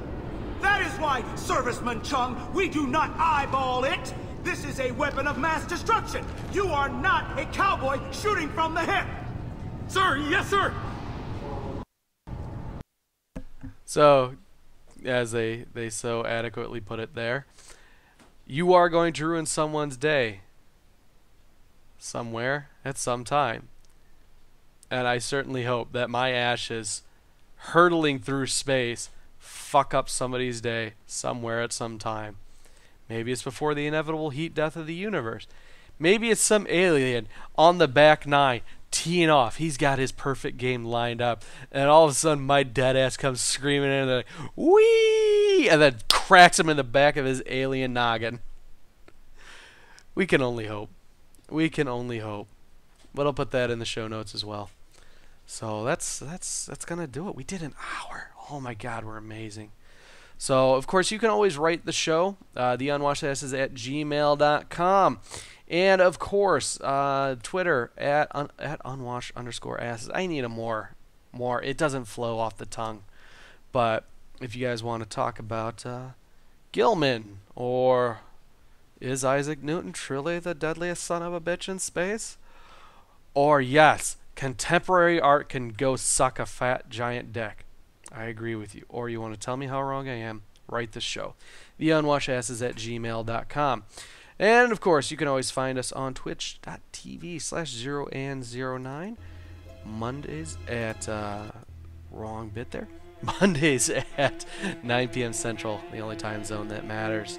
That is why, Serviceman Chung, we do not eyeball it. This is a weapon of mass destruction. You are not a cowboy shooting from the hip. Sir, yes, sir. So, as they so adequately put it there, you are going to ruin someone's day. Somewhere, at some time. And I certainly hope that my ashes hurtling through space fuck up somebody's day somewhere at some time. Maybe it's before the inevitable heat death of the universe. Maybe it's some alien on the back nine teeing off. He's got his perfect game lined up. And all of a sudden my dead ass comes screaming in and they're like, whee! And then cracks him in the back of his alien noggin. We can only hope. We can only hope. But I'll put that in the show notes as well. So that's gonna do it. We did an hour. Oh my god, we're amazing. So of course you can always write the show, theunwashedasses at gmail.com. And of course, Twitter at unwashed_asses. I need a more. It doesn't flow off the tongue. But if you guys want to talk about Gilman, or is Isaac Newton truly the deadliest son of a bitch in space? Or yes, contemporary art can go suck a fat giant dick. I agree with you. Or you want to tell me how wrong I am? Write the show. theunwashedasses at gmail.com. And of course, you can always find us on twitch.tv/0and09. Mondays at wrong bit there. Mondays at 9 p.m. Central, the only time zone that matters.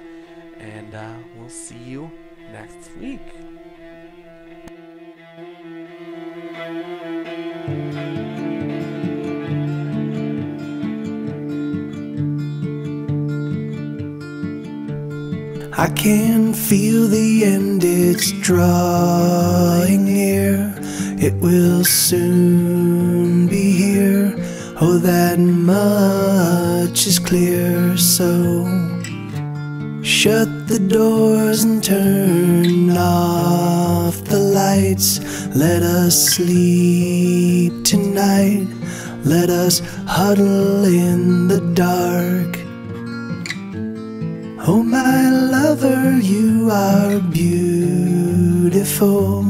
And we'll see you next week. I can feel the end, it's drawing near. It will soon be here. Oh, that much is clear. So shut the doors and turn off the lights. Let us sleep tonight. Let us huddle in the dark. Oh, my lover, you are beautiful,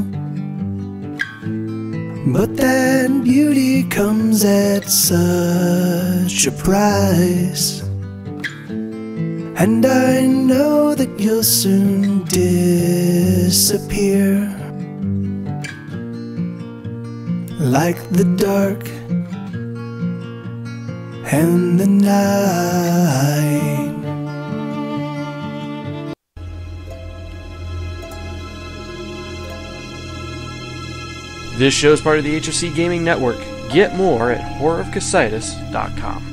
but that beauty comes at such a price. And I know that you'll soon disappear, like the dark and the night. This show is part of the HFC Gaming Network. Get more at horrorofcasitis.com.